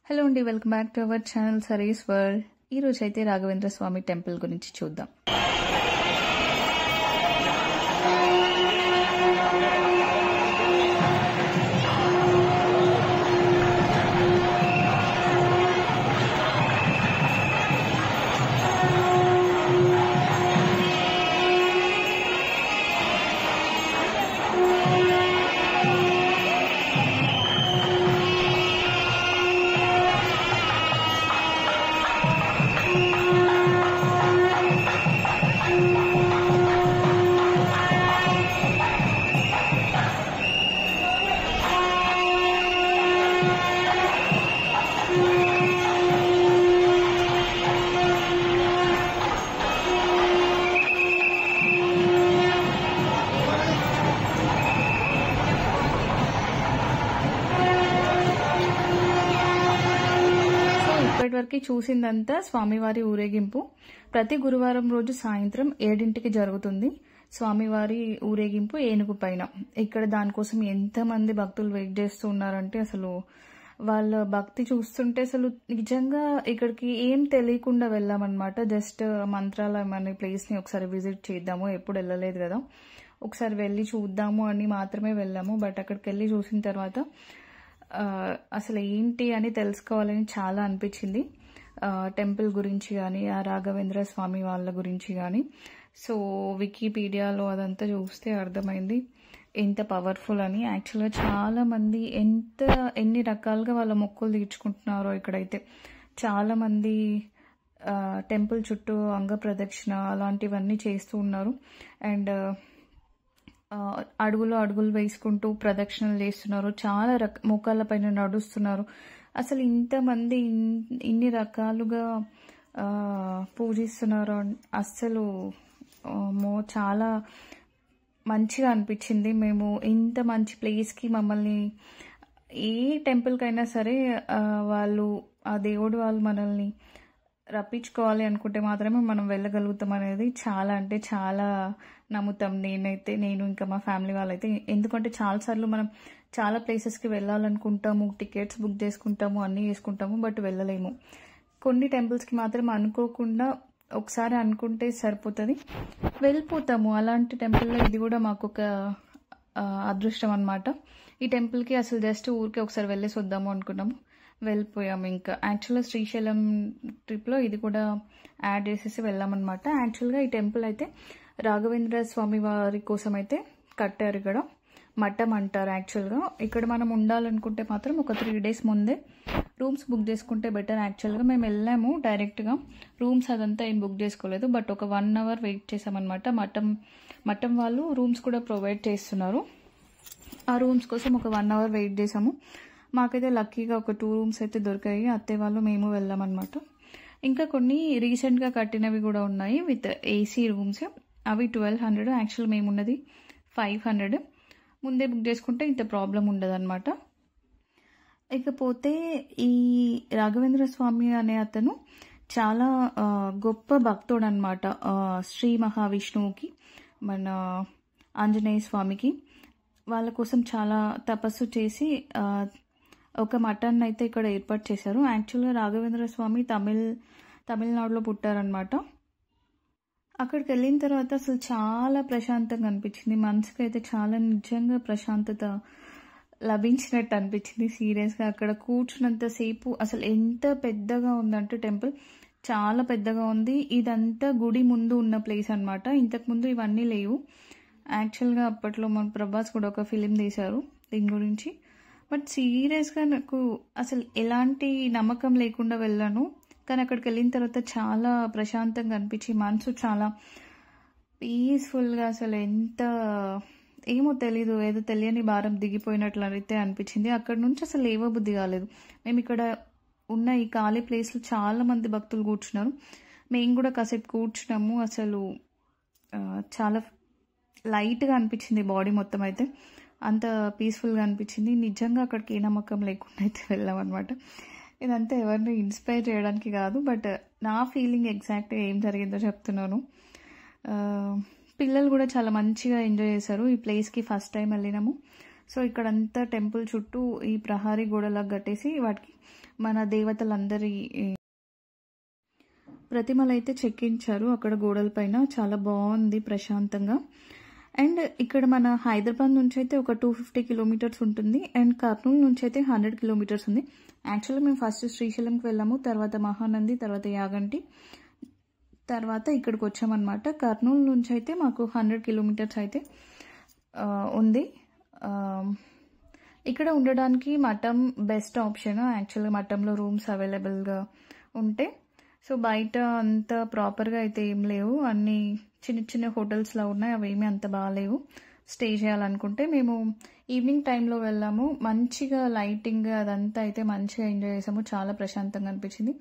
Hello అండి, welcome back to our channel Sarees World. ఈ రోజు అయితే రాఘవేంద్ర స్వామి టెంపుల్ గురించి చూద్దాం. ఇప్పటివరకు చూసిందంతా స్వామివారి ఊరేగింపు. ప్రతి గురువారం రోజు సాయంత్రం 7 జరుగుతుంది స్వామివారి ఊరేగింపు ఏనుగు పైన. ఇక్కడ దానికోసం ఎంతమంది భక్తులు వెయిట్ చేస్తూ ఉన్నారంటే అసలు వాళ్ళ భక్తి చూస్తుంటే అసలు నిజంగా ఇక్కడికి ఏం తెలియకుండా వెళ్ళామన్నమాట. జస్ట్ మంత్రాలయం అనే ప్లేస్ ని ఒకసారి విజిట్ చేద్దాము, ఎప్పుడు వెళ్ళలేదు కదా, ఒకసారి వెళ్ళి చూద్దాము అని మాత్రమే వెళ్ళాము. బట్ అక్కడికి వెళ్ళి చూసిన తర్వాత అసలు ఏంటి అని తెలుసుకోవాలని చాలా అనిపించింది. టెంపుల్ గురించి కానీ ఆ రాఘవేంద్ర స్వామి వాళ్ళ గురించి కానీ. సో వికీపీడియాలో అదంతా చూస్తే అర్థమైంది ఎంత పవర్ఫుల్ అని. యాక్చువల్గా చాలా మంది ఎన్ని రకాలుగా వాళ్ళ మొక్కులు తీర్చుకుంటున్నారో ఇక్కడైతే. చాలా మంది టెంపుల్ చుట్టూ అంగ ప్రదక్షిణ అలాంటివన్నీ చేస్తూ ఉన్నారు. అండ్ అడుగులు వేసుకుంటూ ప్రదక్షిణలు చేస్తున్నారు. చాలా మోకాళ్ళ పైన నడుస్తున్నారు. అసలు ఇంతమంది ఇన్ని రకాలుగా పూజిస్తున్నారు. అస్సలు చాలా మంచిగా అనిపించింది. మేము ఇంత మంచి ప్లేస్కి మమ్మల్ని ఏ టెంపుల్కైనా సరే వాళ్ళు ఆ దేవుడు వాళ్ళు మనల్ని రప్పించుకోవాలి అనుకుంటే మాత్రమే మనం వెళ్ళగలుగుతాం అనేది చాలా అంటే చాలా నమ్ముతాం. నేను ఇంకా మా ఫ్యామిలీ వాళ్ళైతే. ఎందుకంటే చాలాసార్లు మనం చాలా ప్లేసెస్కి వెళ్ళాలనుకుంటాము, టికెట్స్ బుక్ చేసుకుంటాము, అన్నీ చేసుకుంటాము, బట్ వెళ్ళలేము. కొన్ని టెంపుల్స్కి మాత్రం అనుకోకుండా ఒకసారి అనుకుంటే సరిపోతుంది, వెళ్ళిపోతాము. అలాంటి టెంపుల్లో ఇది కూడా మాకు ఒక అదృష్టం అన్నమాట. ఈ టెంపుల్కి అసలు జస్ట్ ఊరికే ఒకసారి వెళ్ళేసి వద్దాము అనుకున్నాము, వెళ్ళిపోయాము. ఇంకా యాక్చువల్గా శ్రీశైలం ట్రిప్లో ఇది కూడా యాడ్ చేసేసి వెళ్ళామన్నమాట. యాక్చువల్గా ఈ టెంపుల్ అయితే రాఘవేంద్ర స్వామి వారి కోసం అయితే కట్టారు. ఇక్కడ మఠం అంటారు. యాక్చువల్గా ఇక్కడ మనం ఉండాలనుకుంటే మాత్రం ఒక 3 days ముందే రూమ్స్ బుక్ చేసుకుంటే బెటర్. యాక్చువల్గా మేము వెళ్ళాము డైరెక్ట్గా, రూమ్స్ అదంతా ఏం బుక్ చేసుకోలేదు. బట్ ఒక 1 hour వెయిట్ చేసామన్నమాట. మఠం వాళ్ళు రూమ్స్ కూడా ప్రొవైడ్ చేస్తున్నారు. ఆ రూమ్స్ కోసం ఒక 1 hour వెయిట్ చేసాము. మాకైతే లక్కీగా ఒక 2 rooms అయితే దొరికాయి. అత్తయ్య వాళ్ళు మేము వెళ్ళామన్నమాట. ఇంకా కొన్ని రీసెంట్గా కట్టినవి కూడా ఉన్నాయి విత్ ఏసీ రూమ్స్. అవి 1200. యాక్చువల్ మేము ఉన్నది 500. ముందే బుక్ చేసుకుంటే ఇంత ప్రాబ్లం ఉండదు అనమాట. ఇకపోతే ఈ రాఘవేంద్ర స్వామి అనే అతను చాలా గొప్ప భక్తుడు అనమాట. శ్రీ మహావిష్ణువుకి, మన ఆంజనేయ స్వామికి, వాళ్ళ కోసం చాలా తపస్సు చేసి ఒక మఠాన్ని అయితే ఇక్కడ ఏర్పాటు చేశారు. యాక్చువల్గా రాఘవేంద్ర స్వామి తమిళనాడులో పుట్టారనమాట. అక్కడికి వెళ్ళిన తర్వాత అసలు చాలా ప్రశాంతంగా అనిపించింది. మనసుకి అయితే చాలా నిజంగా ప్రశాంతత లభించినట్టు అనిపించింది. సీరియస్గా అక్కడ కూర్చున్నంతసేపు అసలు ఎంత పెద్దగా ఉందంటే టెంపుల్ చాలా పెద్దగా ఉంది. ఇదంతా గుడి ముందు ఉన్న ప్లేస్ అనమాట. ఇంతకుముందు ఇవన్నీ లేవు. యాక్చువల్గా అప్పట్లో మన ప్రభాస్ కూడా ఒక ఫిలిం తీశారు దీని గురించి. బట్ సీరియస్గా నాకు అసలు ఎలాంటి నమ్మకం లేకుండా వెళ్ళాను, కానీ అక్కడికి వెళ్ళిన తర్వాత చాలా ప్రశాంతంగా అనిపించి మనసు చాలా పీస్ఫుల్గా, అసలు ఎంత ఏమో తెలీదు, ఏదో తెలియని భారం దిగిపోయినట్లు అయితే అనిపించింది. అక్కడ నుంచి అసలు లేవబుద్ధి కాలేదు. మేము ఇక్కడ ఉన్న ఈ ఖాళీ ప్లేస్లో చాలా మంది భక్తులు కూర్చున్నారు. మేము కూడా కాసేపు కూర్చున్నాము. అసలు చాలా లైట్గా అనిపించింది బాడీ మొత్తం. అయితే అంత పీస్ఫుల్గా అనిపించింది. నిజంగా అక్కడికి ఏ నమ్మకం లేకుండా అయితే వెళ్ళామన్నమాట. ఇదంతా ఎవరిని ఇన్స్పైర్ చేయడానికి కాదు, బట్ నా ఫీలింగ్ ఎగ్జాక్ట్గా ఏం జరిగిందో చెప్తున్నాను. పిల్లలు కూడా చాలా మంచిగా ఎంజాయ్ చేశారు. ఈ ప్లేస్కి ఫస్ట్ టైం వెళ్ళినాము. సో ఇక్కడంతా టెంపుల్ చుట్టూ ఈ ప్రహారీ గోడలాగా కట్టేసి వాటికి మన దేవతలందరి ప్రతిమలు అయితే చెక్కించారు అక్కడ గోడల పైన. చాలా బాగుంది ప్రశాంతంగా. అండ్ ఇక్కడ మన హైదరాబాద్ నుంచి అయితే ఒక 250 కిలోమీటర్స్ ఉంటుంది. అండ్ కర్నూలు నుంచి అయితే 100 కిలోమీటర్స్ ఉంది. యాక్చువల్గా మేము ఫస్ట్ శ్రీశైలంకి వెళ్ళాము, తర్వాత మహానంది, తర్వాత యాగంటి, తర్వాత ఇక్కడికి వచ్చామన్నమాట. కర్నూలు నుంచి అయితే మాకు 100 కిలోమీటర్స్ అయితే ఉంది. ఇక్కడ ఉండడానికి మఠం బెస్ట్ ఆప్షన్. యాక్చువల్గా మఠంలో రూమ్స్ అవైలబుల్గా ఉంటే. సో బయట అంత ప్రాపర్గా అయితే ఏం లేవు, అన్నీ చిన్న చిన్న హోటల్స్లో ఉన్నాయి, అవి ఏమీ అంత బాగాలేవు స్టే చేయాలనుకుంటే. మేము ఈవినింగ్ టైంలో వెళ్ళాము, మంచిగా లైటింగ్ అదంతా అయితే మంచిగా ఎంజాయ్ చేసాము, చాలా ప్రశాంతంగా అనిపించింది.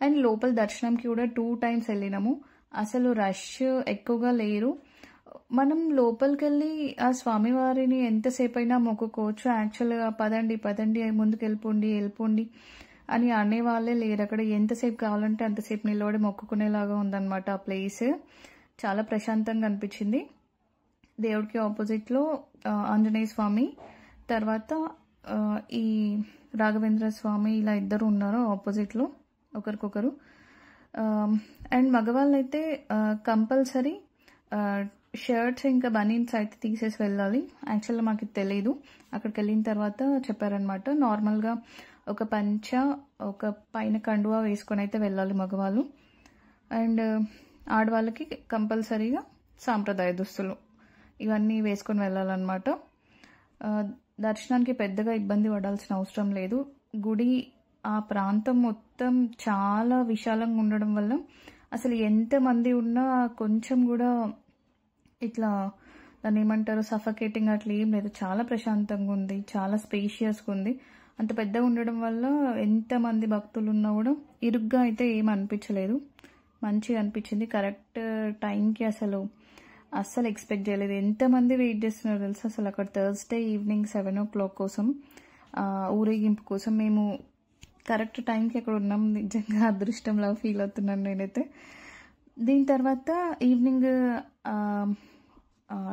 అండ్ లోపల దర్శనంకి కూడా 2 times వెళ్ళినాము. అసలు రష్ ఎక్కువగా లేరు. మనం లోపలికి వెళ్ళి ఆ స్వామివారిని ఎంతసేపు అయినా మొక్కుకోవచ్చు. యాక్చువల్గా పదండి పదండి ముందుకు వెళ్ళిపోండి అని అనేవాళ్ళే లేరు అక్కడ. ఎంతసేపు కావాలంటే అంతసేపు నిలబడి మొక్కుకునేలాగా ఉందన్నమాట ఆ ప్లేస్. చాలా ప్రశాంతంగా అనిపించింది. దేవుడికి ఆపోజిట్లో ఆంజనేయ స్వామి, తర్వాత ఈ రాఘవేంద్ర స్వామి, ఇలా ఇద్దరు ఉన్నారు ఆపోజిట్లో ఒకరికొకరు. అండ్ మగవాళ్ళు అయితే కంపల్సరీ షర్ట్స్ ఇంకా బనీన్స్ అయితే తీసేసి వెళ్ళాలి. యాక్చువల్గా మాకు తెలియదు, అక్కడికి వెళ్ళిన తర్వాత చెప్పారనమాట. నార్మల్గా ఒక పంచ, ఒక పైన కండువా వేసుకొని అయితే వెళ్ళాలి మగవాళ్ళు. అండ్ ఆడవాళ్ళకి కంపల్సరీగా సాంప్రదాయ దుస్తులు ఇవన్నీ వేసుకొని వెళ్ళాలన్నమాట. దర్శనానికి పెద్దగా ఇబ్బంది పడాల్సిన అవసరం లేదు. గుడి ఆ ప్రాంతం మొత్తం చాలా విశాలంగా ఉండడం వల్ల అసలు ఎంతమంది ఉన్నా కొంచెం కూడా ఇట్లా దాన్ని ఏమంటారు సఫకేటింగ్ అట్లా ఏం లేదు. చాలా ప్రశాంతంగా ఉంది, చాలా స్పేషియస్గా ఉంది. అంత పెద్దగా ఉండడం వల్ల ఎంతమంది భక్తులు ఉన్నా కూడా ఇరుగ్గా అయితే ఏం అనిపించలేదు, మంచిగా అనిపించింది. కరెక్ట్ టైంకి అస్సలు ఎక్స్పెక్ట్ చేయలేదు. ఎంతమంది వెయిట్ చేస్తున్నారు తెలుసు అసలు అక్కడ. థర్స్డే ఈవినింగ్ 7 o'clock కోసం, ఊరేగింపు కోసం మేము కరెక్ట్ టైంకి అక్కడ ఉన్నాం. నిజంగా అదృష్టంలా ఫీల్ అవుతున్నాను నేనైతే. దీని తర్వాత ఈవినింగ్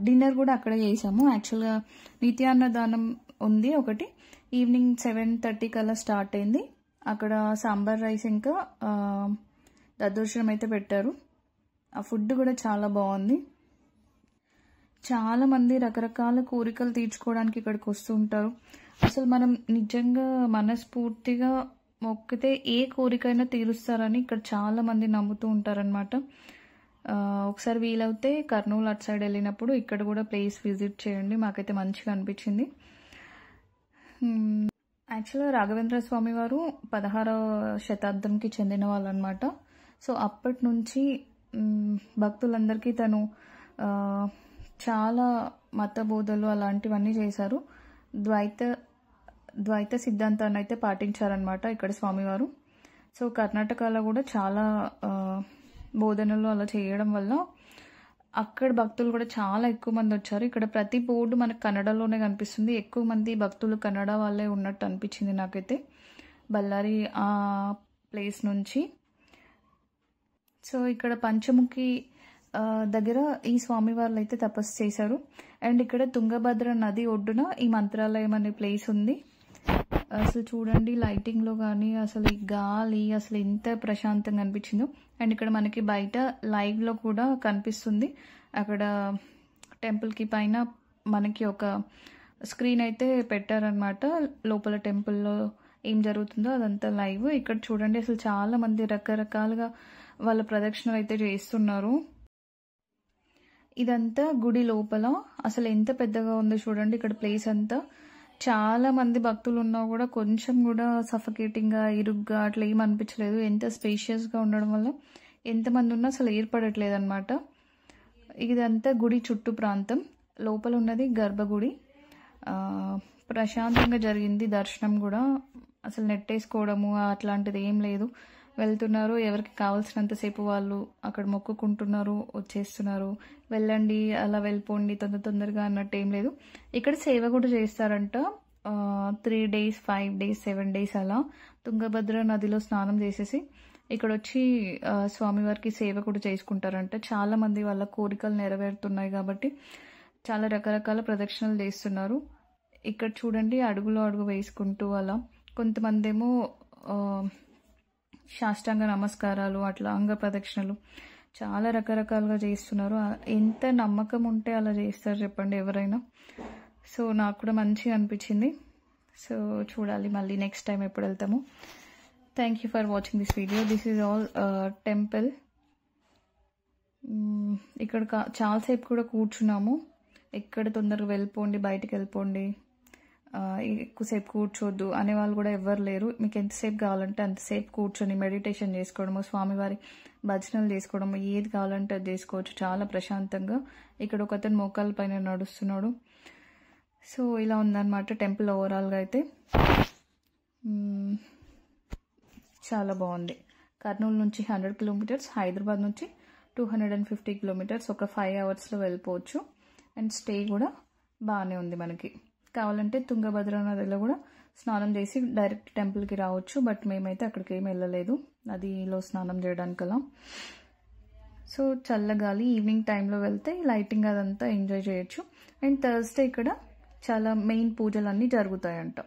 డిన్నర్ కూడా అక్కడే చేసాము. యాక్చువల్గా నిత్యాన్నదానం ఉంది ఒకటి, ఈవినింగ్ 7:30 కల్లా స్టార్ట్ అయింది. అక్కడ సాంబార్ రైస్ ఇంకా దద్దోజనం అయితే పెట్టారు. ఆ ఫుడ్ కూడా చాలా బాగుంది. చాలా మంది రకరకాల కోరికలు తీర్చుకోవడానికి ఇక్కడికి వస్తూ ఉంటారు. అసలు మనం నిజంగా మనస్ఫూర్తిగా మొక్కితే ఏ కోరికైనా తీరుస్తారని ఇక్కడ చాలా మంది నమ్ముతూ ఉంటారనమాట. ఒకసారి వీలవుతే కర్నూలు అటు సైడ్ వెళ్ళినప్పుడు ఇక్కడ కూడా ప్లేస్ విజిట్ చేయండి, మాకైతే మంచిగా అనిపించింది. యాక్చువల్గా రాఘవేంద్ర స్వామి వారు 16వ శతాబ్దంకి చెందిన వాళ్ళు అనమాట. సో అప్పటి నుంచి భక్తులందరికీ తను చాలా మత బోధలు అలాంటివన్నీ చేశారు. ద్వైత సిద్ధాంతాన్ని అయితే పాటించారనమాట ఇక్కడ స్వామివారు. సో కర్ణాటకలో కూడా చాలా బోధనలు అలా చేయడం వల్ల అక్కడ భక్తులు కూడా చాలా ఎక్కువ మంది వచ్చారు. ఇక్కడ ప్రతి బోర్డు మనకు కన్నడలోనే కనిపిస్తుంది. ఎక్కువ మంది భక్తులు కన్నడ వాళ్ళే ఉన్నట్టు అనిపించింది నాకైతే బళ్ళారి ఆ ప్లేస్ నుంచి. సో ఇక్కడ పంచముఖి దగ్గర ఈ స్వామివార్లు అయితే తపస్సు చేశారు. అండ్ ఇక్కడ తుంగభద్ర నది ఒడ్డున ఈ మంత్రాలయం అనే ప్లేస్ ఉంది. అసలు చూడండి లైటింగ్లో కానీ అసలు ఈ గాలి అసలు ఎంత ప్రశాంతంగా అనిపించిందో. అండ్ ఇక్కడ మనకి బయట లైవ్లో కూడా కనిపిస్తుంది. అక్కడ టెంపుల్కి పైన మనకి ఒక స్క్రీన్ అయితే పెట్టారనమాట. లోపల టెంపుల్లో ఏం జరుగుతుందో అదంతా లైవ్. ఇక్కడ చూడండి అసలు చాలా మంది రకరకాలుగా వాళ్ళ ప్రదక్షిణలు అయితే చేస్తున్నారు. ఇదంతా గుడి లోపల. అసలు ఎంత పెద్దగా ఉందో చూడండి ఇక్కడ ప్లేస్ అంతా. చాలా మంది భక్తులు ఉన్నా కూడా కొంచెం కూడా సఫకేటింగ్గా ఇరుగ్గా అట్లా ఏం అనిపించలేదు. ఎంత స్పేషియస్గా ఉండడం వల్ల ఎంతమంది ఉన్నా అసలు ఏర్పడట్లేదు అనమాట. ఇదంతా గుడి చుట్టూ ప్రాంతం. లోపల ఉన్నది గర్భగుడి. ప్రశాంతంగా జరిగింది దర్శనం కూడా. అసలు నెట్టేసుకోవడము అట్లాంటిది ఏం లేదు. వెళ్తున్నారు, ఎవరికి కావాల్సినంతసేపు వాళ్ళు అక్కడ మొక్కుకుంటున్నారు, వచ్చేస్తున్నారు. వెళ్ళండి అలా వెళ్ళిపోండి తొందరగా అన్నట్టు ఏం లేదు. ఇక్కడ సేవ కూడా చేస్తారంట. 3 days 5 days 7 days అలా తుంగభద్ర నదిలో స్నానం చేసేసి ఇక్కడ వచ్చి స్వామివారికి సేవ కూడా చేసుకుంటారంట. చాలా మంది వాళ్ళ కోరికలు నెరవేరుతున్నాయి కాబట్టి చాలా రకరకాల ప్రదక్షిణలు చేస్తున్నారు. ఇక్కడ చూడండి అడుగులో అడుగు వేసుకుంటూ అలా. కొంతమంది ఏమో సాష్టాంగ నమస్కారాలు, అట్లా అంగ ప్రదక్షిణలు చాలా రకరకాలుగా చేస్తున్నారు. ఎంత నమ్మకం ఉంటే అలా చేస్తారు చెప్పండి ఎవరైనా. సో నాకు కూడా మంచిగా అనిపించింది. సో చూడాలి మళ్ళీ నెక్స్ట్ టైం ఎప్పుడు వెళ్తాము. Thank you for watching this video. This is all temple. ఇక్కడ చాలాసేపు కూడా కూర్చున్నాము. ఎక్కడ తొందరగా వెళ్ళిపోండి, బయటికి వెళ్ళిపోండి, ఎక్కువసేపు కూర్చోద్దు అనే వాళ్ళు కూడా ఎవ్వరు లేరు. మీకు ఎంతసేపు కావాలంటే అంతసేపు కూర్చొని మెడిటేషన్ చేసుకోవడము, స్వామివారి భజనలు చేసుకోవడము, ఏది కావాలంటే అది చేసుకోవచ్చు చాలా ప్రశాంతంగా. ఇక్కడ ఒక అతను మోకాళ్ళ పైన నడుస్తున్నాడు. సో ఇలా ఉందన్నమాట టెంపుల్ ఓవరాల్గా అయితే. చాలా బాగుంది. కర్నూలు నుంచి 100 కిలోమీటర్స్, హైదరాబాద్ నుంచి 250 కిలోమీటర్స్, ఒక 5 అవర్స్లో వెళ్ళిపోవచ్చు. అండ్ స్టే కూడా బాగానే ఉంది. మనకి కావాలంటే తుంగభద్ర నదిలో కూడా స్నానం చేసి డైరెక్ట్ టెంపుల్కి రావచ్చు. బట్ మేమైతే అక్కడికి ఏమి వెళ్ళలేదు నదిలో స్నానం చేయడానికలా. సో చల్లగాలి, ఈవినింగ్ టైంలో వెళ్తే లైటింగ్ అదంతా ఎంజాయ్ చేయొచ్చు. అండ్ థర్స్డే ఇక్కడ చాలా మెయిన్ పూజలన్నీ జరుగుతాయంట.